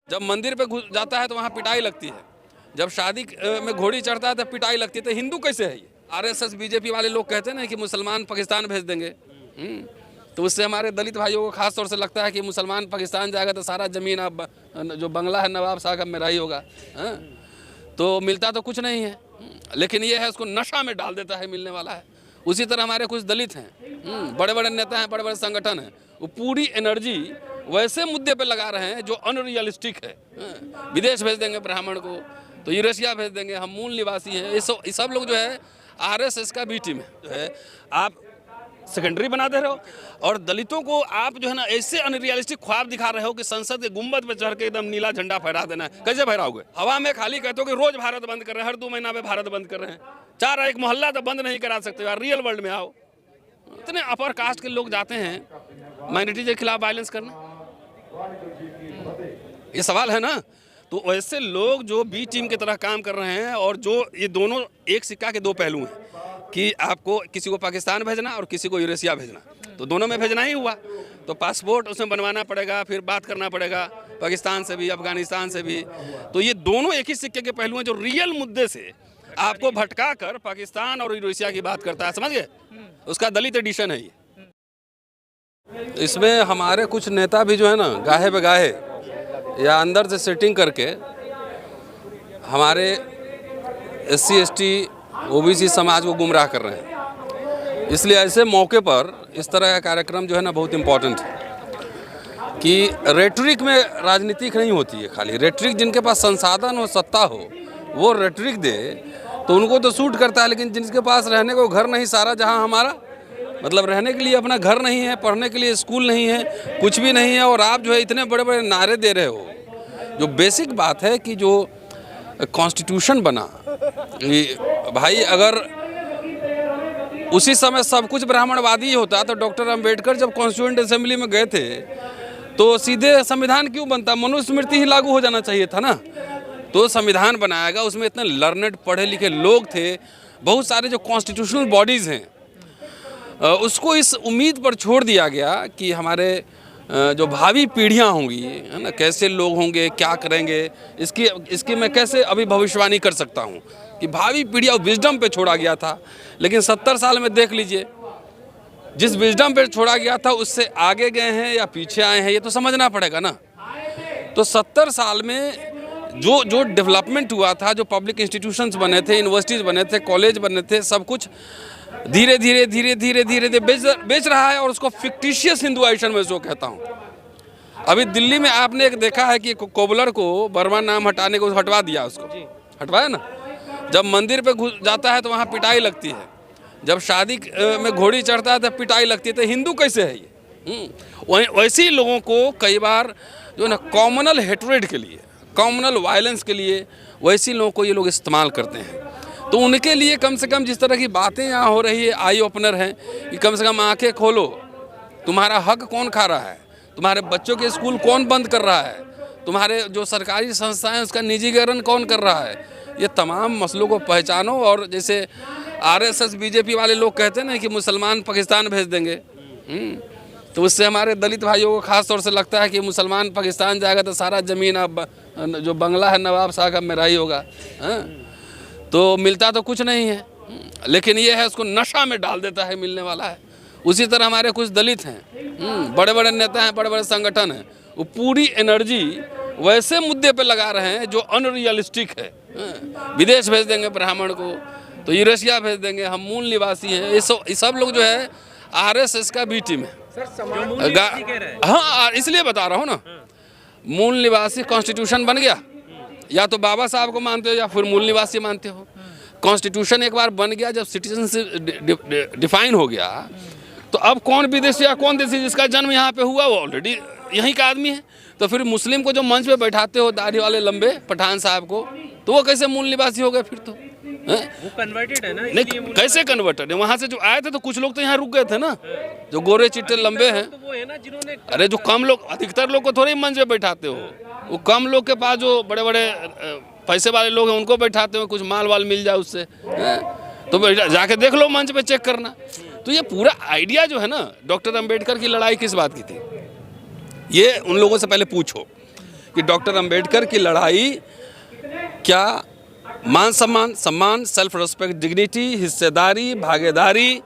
जब मंदिर पे घुस जाता है तो वहाँ पिटाई लगती है, जब शादी में घोड़ी चढ़ता है तो पिटाई लगती है। तो हिंदू कैसे है ये? आरएसएस बीजेपी वाले लोग कहते हैं ना कि मुसलमान पाकिस्तान भेज देंगे। तो उससे हमारे दलित भाइयों को खास तौर से लगता है कि मुसलमान पाकिस्तान जाएगा तो सारा ज़मीन अब जो बंगला है नवाब साहब का मेरा ही होगा। तो मिलता तो कुछ नहीं है, लेकिन ये है उसको नशा में डाल देता है, मिलने वाला है। उसी तरह हमारे कुछ दलित हैं, बड़े बड़े नेता हैं, बड़े बड़े संगठन हैं, वो पूरी एनर्जी वैसे मुद्दे पे लगा रहे हैं जो अनरियलिस्टिक है। विदेश भेज देंगे ब्राह्मण को, तो यूरेशिया भेज देंगे, हम मूल निवासी हैं। ये सब लोग जो है आरएसएस का बी टीम है, जो है आप सेकेंडरी बना दे रहे हो। और दलितों को आप जो है ना ऐसे अनरियलिस्टिक ख्वाब दिखा रहे हो कि संसद के गुंबद पे चढ़ के एकदम नीला झंडा फहरा देना है। कैसे फहराओगे? हवा में खाली कहते हो कि रोज भारत बंद कर रहे हैं, हर 2 महीना में भारत बंद कर रहे हैं। 4 एक मोहल्ला तो बंद नहीं करा सकते यार, रियल वर्ल्ड में आओ। इतने अपर कास्ट के लोग जाते हैं माइनॉरिटी के खिलाफ वायलेंस करने, ये सवाल है ना। तो ऐसे लोग जो बी टीम की तरह काम कर रहे हैं, और जो ये दोनों एक सिक्का के 2 पहलू हैं कि आपको किसी को पाकिस्तान भेजना और किसी को यूरेशिया भेजना, तो दोनों में भेजना ही हुआ। तो पासपोर्ट उसमें बनवाना पड़ेगा, फिर बात करना पड़ेगा पाकिस्तान से भी, अफगानिस्तान से भी। तो ये दोनों एक ही सिक्के के पहलू हैं जो रियल मुद्दे से आपको भटका कर पाकिस्तान और यूरेशिया की बात करता है, समझ गए? उसका दलित एडिशन है ये। इसमें हमारे कुछ नेता भी जो है ना गाहे बगाहे या अंदर से सेटिंग करके हमारे SC ST OBC समाज को गुमराह कर रहे हैं। इसलिए ऐसे मौके पर इस तरह का कार्यक्रम जो है ना बहुत इम्पोर्टेंट है कि रेटरिक में राजनीतिक नहीं होती है। खाली रेटरिक, जिनके पास संसाधन हो, सत्ता हो, वो रेटरिक दे तो उनको तो सूट करता है, लेकिन जिनके पास रहने को घर नहीं, सारा जहां हमारा मतलब रहने के लिए अपना घर नहीं है, पढ़ने के लिए स्कूल नहीं है, कुछ भी नहीं है, और आप जो है इतने बड़े बड़े नारे दे रहे हो। जो बेसिक बात है कि जो कॉन्स्टिट्यूशन बना, भाई अगर उसी समय सब कुछ ब्राह्मणवादी होता तो डॉक्टर अंबेडकर जब कॉन्स्टिट्यूएंट असेंबली में गए थे तो सीधे संविधान क्यों बनता? मनुस्मृति ही लागू हो जाना चाहिए था ना। तो संविधान बनाएगा, उसमें इतने लर्नेड पढ़े लिखे लोग थे, बहुत सारे जो कॉन्स्टिट्यूशनल बॉडीज़ हैं, उसको इस उम्मीद पर छोड़ दिया गया कि हमारे जो भावी पीढ़ियां होंगी, है ना, कैसे लोग होंगे, क्या करेंगे, इसकी मैं कैसे अभी भविष्यवाणी कर सकता हूं कि भावी पीढ़ियां विजडम पे छोड़ा गया था। लेकिन 70 साल में देख लीजिए, जिस विजडम पे छोड़ा गया था उससे आगे गए हैं या पीछे आए हैं, ये तो समझना पड़ेगा ना। तो 70 साल में जो डेवलपमेंट हुआ था, जो पब्लिक इंस्टीट्यूशंस बने थे, यूनिवर्सिटीज़ बने थे, कॉलेज बने थे, सब कुछ धीरे धीरे बेच रहा है, और उसको फिक्टिशियस हिंदुआइजेशन में जो कहता हूँ। अभी दिल्ली में आपने एक देखा है कि कोबलर को बर्मा नाम हटाने को हटवा दिया, उसको हटवाया ना। जब मंदिर पे घुस जाता है तो वहाँ पिटाई लगती है, जब शादी में घोड़ी चढ़ता है तो पिटाई लगती है। तो हिंदू कैसे है ये? वैसे ही लोगों को कई बार जो ना कॉमनल हेट्रेड के लिए, कॉमनल वायलेंस के लिए, वैसे लोगों को ये लोग इस्तेमाल करते हैं। तो उनके लिए कम से कम जिस तरह की बातें यहाँ हो रही है, आई ओपनर हैं कि कम से कम आंखें खोलो, तुम्हारा हक कौन खा रहा है, तुम्हारे बच्चों के स्कूल कौन बंद कर रहा है, तुम्हारे जो सरकारी संस्थाएं उसका निजीकरण कौन कर रहा है, ये तमाम मसलों को पहचानो। और जैसे आरएसएस बीजेपी वाले लोग कहते हैं ना कि मुसलमान पाकिस्तान भेज देंगे, तो उससे हमारे दलित भाइयों को खास तौर से लगता है कि मुसलमान पाकिस्तान जाएगा तो सारा ज़मीन अब जो बंगला है नवाब साहब का मेरा ही होगा। तो मिलता तो कुछ नहीं है, लेकिन ये है उसको नशा में डाल देता है, मिलने वाला है। उसी तरह हमारे कुछ दलित हैं, बड़े बड़े नेता हैं, बड़े बड़े संगठन हैं, वो पूरी एनर्जी वैसे मुद्दे पे लगा रहे हैं जो अनरियलिस्टिक है। विदेश भेज देंगे ब्राह्मण को, तो यूरेशिया भेज देंगे, हम मूल निवासी हैं। ये सब लोग जो है आरएसएस का बी टीम है। हाँ, इसलिए बता रहा हूँ ना, मूल निवासी कॉन्स्टिट्यूशन बन गया, या तो बाबा साहब को मानते हो या फिर मूल निवासी मानते हो। कॉन्स्टिट्यूशन एक बार बन गया, जब सिटीजनशिप डिफाइन हो गया, तो अब कौन विदेशी या कौन देशी, जिसका जन्म यहाँ पे हुआ वो ऑलरेडी यहीं का आदमी है। तो फिर मुस्लिम को जो मंच पे बैठाते हो, दाढ़ी वाले लंबे पठान साहब को, तो वो कैसे मूल निवासी हो गए? फिर तो वो कन्वर्टेड है ना। नहीं, कैसे कन्वर्टेड है? वहाँ से जो आए थे तो कुछ लोग तो यहाँ रुक गए थे ना, जो गोरे चिट्टे लंबे हैं, तो वो है ना जिन्होंने। अरे जो कम लोग, अधिकतर लोग को थोड़े ही मंच पे बैठाते हो, वो कम लोग के पास जो बड़े बड़े पैसे वाले लोग हैं उनको बैठाते हो, कुछ माल वाल मिल जाए उससे, तो जाके देख लो, मंच पे चेक करना। तो ये पूरा आइडिया जो है ना, डॉक्टर अंबेडकर की लड़ाई किस बात की थी, ये उन लोगों से पहले पूछो कि डॉक्टर अंबेडकर की लड़ाई क्या मान सम्मान, सम्मान, सेल्फ रिस्पेक्ट, डिग्निटी, हिस्सेदारी, भागीदारी,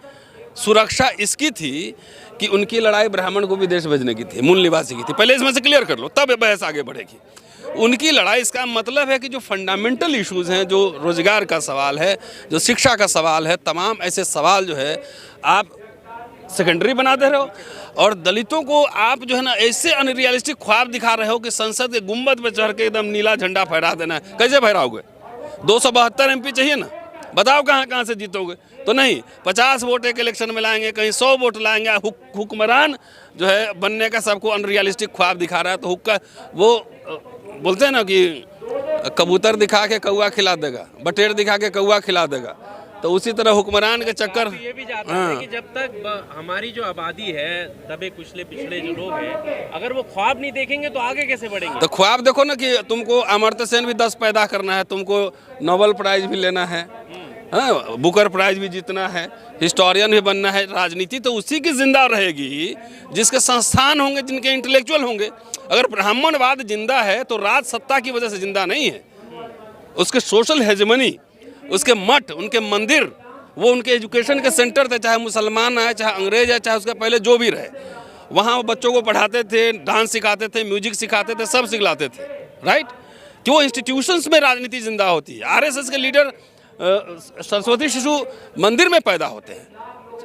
सुरक्षा इसकी थी कि उनकी लड़ाई ब्राह्मण को विदेश भेजने की थी, मूल निवासी की थी। पहले इसमें से क्लियर कर लो, तब बहस आगे बढ़ेगी। उनकी लड़ाई, इसका मतलब है कि जो फंडामेंटल इश्यूज़ हैं, जो रोजगार का सवाल है, जो शिक्षा का सवाल है, तमाम ऐसे सवाल जो है आप सेकेंडरी बना दे रहे हो। और दलितों को आप जो है ना ऐसे अनरियलिस्टिक ख्वाब दिखा रहे हो कि संसद के गुंबद पे चढ़ के एकदम नीला झंडा फहरा देना है। कैसे फहराओगे? 272 MP चाहिए ना, बताओ कहाँ कहाँ से जीतोगे? तो नहीं, 50 वोट एक इलेक्शन में लाएंगे, कहीं 100 वोट लाएंगे। हुक्मरान जो है बनने का सबको अनरियलिस्टिक ख्वाब दिखा रहा है। तो हुक्का वो बोलते हैं ना कि कबूतर दिखा के कौआ खिला देगा, बटेर दिखा के कौआ खिला देगा। तो उसी तरह हुक्मरान के चक्कर। ये भी जाता है कि जब तक हमारी जो आबादी है, दबे कुचले पिछड़े जो लोग हैं, अगर वो ख्वाब नहीं देखेंगे तो आगे कैसे बढ़ेंगे? तो ख्वाब देखो ना कि तुमको अमर्त्य सेन भी 10 पैदा करना है, तुमको नोबेल प्राइज भी लेना है, हाँ, बुकर प्राइज भी जीतना है, हिस्टोरियन भी बनना है। राजनीति तो उसी की जिंदा रहेगी जिसके संस्थान होंगे, जिनके इंटेलेक्चुअल होंगे। अगर ब्राह्मणवाद जिंदा है तो राज सत्ता की वजह से जिंदा नहीं है। उसके सोशल हेजमनी, उसके मठ, उनके मंदिर, वो उनके एजुकेशन के सेंटर थे, चाहे मुसलमान आए, चाहे अंग्रेज आए, चाहे उसके पहले जो भी रहे। वहाँ वो बच्चों को पढ़ाते थे, डांस सिखाते थे, म्यूजिक सिखाते थे, सब सिखलाते थे, राइट। क्यों इंस्टीट्यूशंस में राजनीति जिंदा होती है। आरएसएस के लीडर सरस्वती शिशु मंदिर में पैदा होते हैं,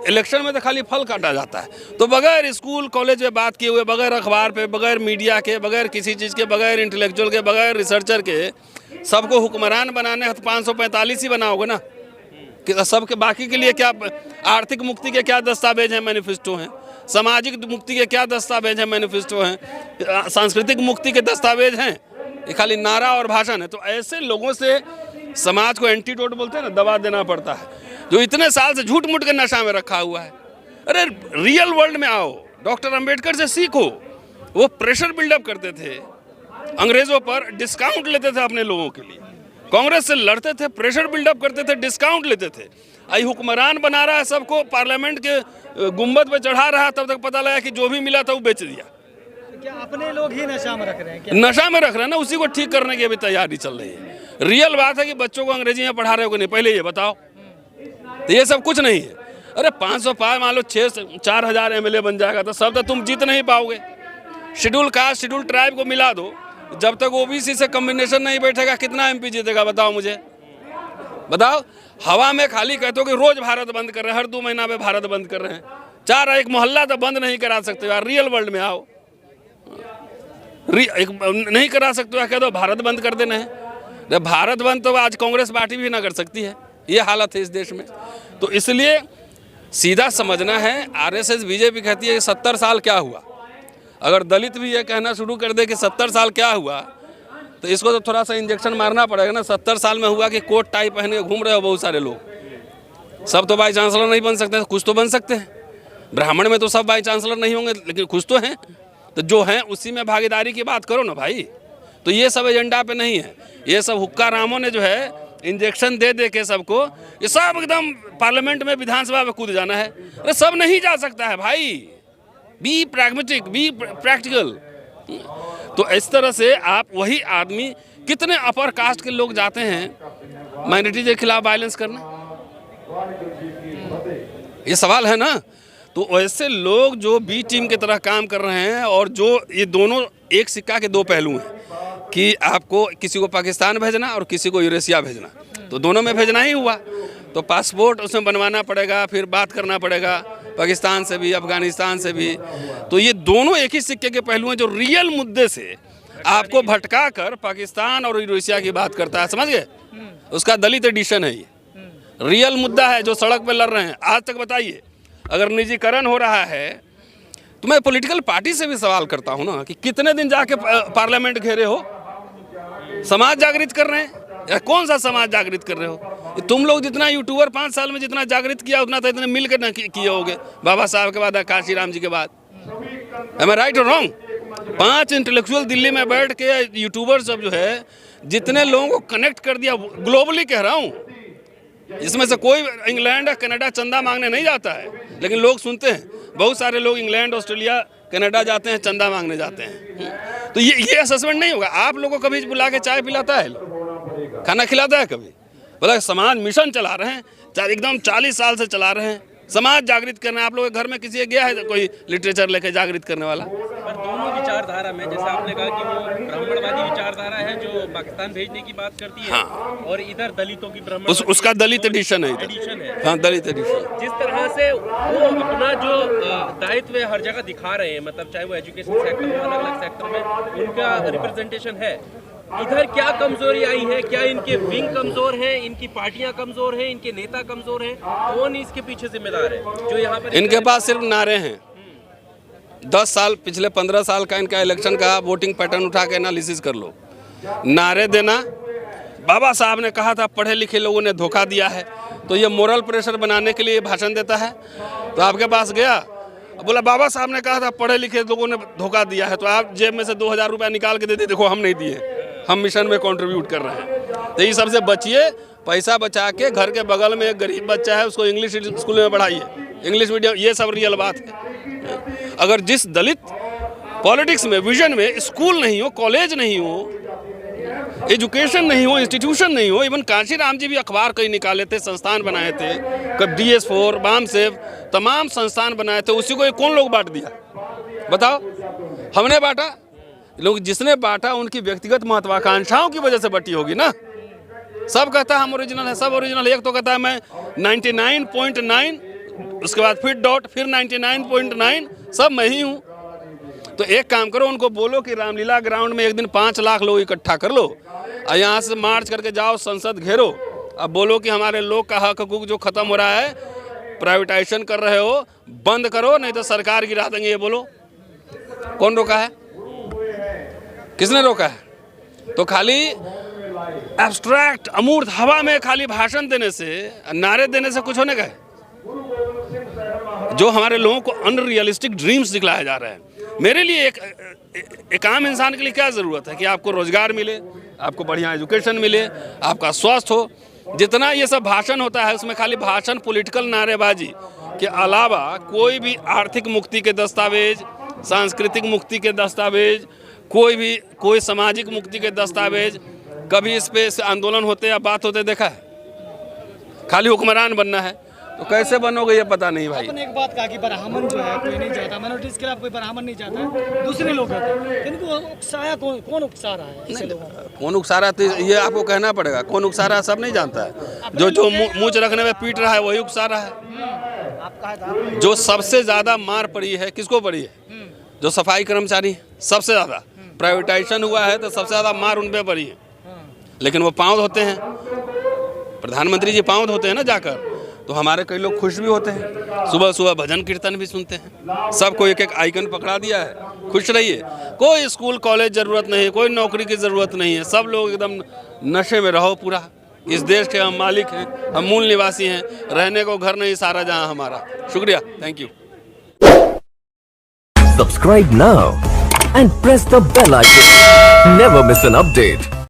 इलेक्शन में तो खाली फल काटा जाता है। तो बगैर स्कूल कॉलेज में बात किए हुए, बगैर अखबार पे, बगैर मीडिया के, बगैर किसी चीज़ के, बगैर इंटेलेक्चुअल के, बगैर रिसर्चर के सबको हुक्मरान बनाने 545 ही बनाओगे ना कि सबके। बाकी के लिए क्या आर्थिक मुक्ति के क्या दस्तावेज हैं, मैनिफेस्टो हैं, सामाजिक मुक्ति के क्या दस्तावेज हैं, मैनिफेस्टो हैं, सांस्कृतिक मुक्ति के दस्तावेज हैं, ये खाली नारा और भाषण है। तो ऐसे लोगों से समाज को एंटीडोट बोलते हैं ना, दवा देना पड़ता है, जो इतने साल से झूठ मूठ के नशा में रखा हुआ है। अरे रियल वर्ल्ड में आओ, डॉक्टर अंबेडकर से सीखो। वो प्रेशर बिल्डअप करते थे अंग्रेजों पर, डिस्काउंट लेते थे अपने लोगों के लिए, कांग्रेस से लड़ते थे, प्रेशर बिल्डअप करते थे, डिस्काउंट लेते थे। आई हुक्मरान बना रहा है सबको, पार्लियामेंट के गुंबद पे चढ़ा रहा है, तब तक पता लगा कि जो भी मिला था वो बेच दिया। क्या अपने लोग ही नशा में रख रहे हैं क्या? नशा में रख रहे हैं ना, उसी को ठीक करने की अभी तैयारी चल रही है। रियल बात है कि बच्चों को अंग्रेजी में पढ़ा रहे हो कि नहीं, पहले ये बताओ। तो ये सब कुछ नहीं है। अरे 505 मान लो 4,000 MLA बन जाएगा तो सब तो तुम जीत नहीं पाओगे। शेड्यूल कास्ट, शेड्यूल ट्राइब को मिला दो, जब तक ओबीसी से कॉम्बिनेशन नहीं बैठेगा कितना MP जीतेगा बताओ मुझे, बताओ। हवा में खाली कहते हो कि रोज भारत बंद कर रहे हैं, हर 2 महीना में भारत बंद कर रहे हैं। 4 एक मोहल्ला तो बंद नहीं करा सकते यार। रियल वर्ल्ड में आओ, नहीं करा सकते हो, कह दो भारत बंद कर देना है। भारत बंद तो आज कांग्रेस पार्टी भी ना कर सकती है, ये हालत है इस देश में। तो इसलिए सीधा समझना है, आरएसएस बीजेपी कहती है कि 70 साल क्या हुआ। अगर दलित भी ये कहना शुरू कर दे कि 70 साल क्या हुआ, तो इसको तो थोड़ा सा इंजेक्शन मारना पड़ेगा ना। 70 साल में हुआ कि कोट टाई पहने घूम रहे हो बहुत सारे लोग। सब तो वाइस चांसलर नहीं बन सकते, कुछ तो बन सकते हैं। ब्राह्मण में तो सब वाइस चांसलर नहीं होंगे, लेकिन कुछ तो हैं। तो जो हैं उसी में भागीदारी की बात करो ना भाई। तो ये सब एजेंडा पे नहीं है। ये सब हुक्का रामों ने जो है इंजेक्शन दे दे के सबको, ये सब एकदम पार्लियामेंट में, विधानसभा में कूद जाना है। अरे सब नहीं जा सकता है भाई, बी प्रैग्मेटिक, बी प्रैक्टिकल। तो इस तरह से आप वही आदमी, कितने अपर कास्ट के लोग जाते हैं माइनॉरिटी के खिलाफ वायलेंस करना, ये सवाल है ना। तो ऐसे लोग जो बी टीम की तरह काम कर रहे हैं, और जो ये दोनों एक सिक्का के 2 पहलू हैं कि आपको किसी को पाकिस्तान भेजना और किसी को यूरेशिया भेजना, तो दोनों में भेजना ही हुआ। तो पासपोर्ट उसमें बनवाना पड़ेगा, फिर बात करना पड़ेगा पाकिस्तान से भी, अफगानिस्तान से भी। तो ये दोनों एक ही सिक्के के पहलू हैं जो रियल मुद्दे से आपको भटका कर पाकिस्तान और यूरेशिया की बात करता है, समझ गए। उसका दलित एडिशन है ये, रियल मुद्दा है जो सड़क पर लड़ रहे हैं। आज तक बताइए, अगर निजीकरण हो रहा है तो मैं पॉलिटिकल पार्टी से भी सवाल करता हूं ना कि कितने दिन जाके पार्लियामेंट घेरे हो, समाज जागृत कर रहे हैं या कौन सा समाज जागृत कर रहे हो? तुम लोग जितना यूट्यूबर 5 साल में जितना जागृत किया उतना तो इतने मिल कर ना किए होगे, बाबा साहब के बाद, काशी राम जी के बाद। एम आई राइट और रॉन्ग? 5 इंटेलेक्चुअल दिल्ली में बैठ के यूट्यूबर सब जो है जितने लोगों को कनेक्ट कर दिया, ग्लोबली कह रहा हूँ, इसमें से कोई इंग्लैंड या कनाडा चंदा मांगने नहीं जाता है, लेकिन लोग सुनते हैं। बहुत सारे लोग इंग्लैंड, ऑस्ट्रेलिया कनाडा जाते हैं, चंदा मांगने जाते हैं। तो ये असेसमेंट नहीं होगा। आप लोगों को कभी बुला के चाय पिलाता है, खाना खिलाता है कभी? बोला समाज मिशन चला रहे हैं, एकदम 40 साल से चला रहे हैं, समाज जागृत करना है। आप लोगों के घर में किसी के गया है कोई लिटरेचर लेके जागृत करने वाला? पर दोनों विचारधारा में, जैसे आपने कहा कि वो ब्राह्मणवादी विचारधारा है जो पाकिस्तान भेजने की बात करती है, हाँ। और इधर दलितों की ब्राह्मण उसका दलित एडिशन है एडिशन है। हाँ, दलित एडिशन। जिस तरह से वो अपना जो दायित्व हर जगह दिखा रहे हैं, मतलब चाहे वो एजुकेशन सेक्टर में, अलग अलग सेक्टर में उनका रिप्रेजेंटेशन है, इधर क्या कमजोरी आई है? क्या इनके विंग कमजोर हैं, इनकी पार्टियां कमजोर हैं, इनके नेता कमजोर हैं? कौन इसके पीछे जिम्मेदार है जो यहाँ पर? इनके पास सिर्फ नारे हैं। 10 साल, पिछले 15 साल का इनका इलेक्शन का वोटिंग पैटर्न उठा के एनालिसिस कर लो। नारे देना, बाबा साहब ने कहा था पढ़े लिखे लोगों ने धोखा दिया है, तो ये मोरल प्रेशर बनाने के लिए भाषण देता है। तो आपके पास गया, बोला बाबा साहब ने कहा था पढ़े लिखे लोगों ने धोखा दिया है, तो आप जेब में से 2000 रुपया निकाल के दे दी, देखो हम नहीं दिए, हम मिशन में कंट्रीब्यूट कर रहे हैं। तो ये सबसे बचिए, पैसा बचा के घर के बगल में एक गरीब बच्चा है उसको इंग्लिश स्कूल में पढ़ाइए, इंग्लिश मीडियम, ये सब रियल बात है। अगर जिस दलित पॉलिटिक्स में, विजन में स्कूल नहीं हो, कॉलेज नहीं हो, एजुकेशन नहीं हो, इंस्टीट्यूशन नहीं हो, इवन कांशीराम जी भी अखबार कई निकाले थे, संस्थान बनाए थे, कब DS4, बामसेव, तमाम संस्थान बनाए थे, उसी को कौन लोग बांट दिया? बताओ, हमने बांटा? लोग जिसने बांटा उनकी व्यक्तिगत महत्वाकांक्षाओं की वजह से बटी होगी ना। सब कहता है हम ओरिजिनल है, सब ओरिजिनल। एक तो कहता है मैं 99.9, उसके बाद फिर डॉट, फिर 99.9, सब मैं ही हूँ। तो एक काम करो, उनको बोलो कि रामलीला ग्राउंड में एक दिन 5 लाख लोग इकट्ठा कर लो और यहाँ से मार्च करके जाओ, संसद घेरो, अब बोलो कि हमारे लोग का हक हकूक जो खत्म हो रहा है, प्राइवेटाइजेशन कर रहे हो, बंद करो, नहीं तो सरकार गिरा देंगे। ये बोलो, कौन रोका है? किसने रोका है? तो खाली एब्स्ट्रैक्ट, अमूर्त हवा में खाली भाषण देने से, नारे देने से कुछ होने का है? जो हमारे लोगों को अनरियलिस्टिक ड्रीम्स दिखलाए जा रहे हैं। मेरे लिए एक आम इंसान के लिए क्या ज़रूरत है कि आपको रोजगार मिले, आपको बढ़िया एजुकेशन मिले, आपका स्वास्थ्य हो। जितना ये सब भाषण होता है उसमें खाली भाषण, पॉलिटिकल नारेबाजी के अलावा कोई भी आर्थिक मुक्ति के दस्तावेज, सांस्कृतिक मुक्ति के दस्तावेज, कोई सामाजिक मुक्ति के दस्तावेज, कभी इस पे आंदोलन होते या बात होते देखा है? खाली हुक्मरान बनना है, तो कैसे बनोगे ये पता नहीं भाई। आपने एक बात कहा कि ब्राह्मण जो है कोई नहीं चाहता, माइनॉरिटीज के खिलाफ कोई ब्राह्मण नहीं चाहता है, दूसरे लोग हैं, इनको उकसाया कौन उकसा रहा है? ऐसे लोगों को कौन उकसा रहा है? तो ये आपको कहना पड़ेगा, कौन उकसा रहा है सब नहीं जानता है। जो मूंछ रखने में पीट रहा है वही उकसा रहा है। जो सबसे ज्यादा मार पड़ी है, किसको पड़ी है? जो सफाई कर्मचारी, सबसे ज्यादा प्राइवेटाइजेशन हुआ है तो सबसे ज्यादा मार उन पे पड़ी है। लेकिन वो पाँव धोते हैं, प्रधानमंत्री जी पाँव धोते हैं ना जाकर, तो हमारे कई लोग खुश भी होते हैं, सुबह सुबह भजन कीर्तन भी सुनते हैं। सबको एक एक आइकन पकड़ा दिया है, खुश रहिए। कोई स्कूल कॉलेज ज़रूरत नहीं है, कोई नौकरी की ज़रूरत नहीं है, सब लोग एकदम नशे में रहो पूरा। इस देश के हम मालिक हैं, हम मूल निवासी हैं, रहने को घर नहीं सारा जहां हमारा। शुक्रिया, thank you. Subscribe now and press the bell icon. Never miss an update.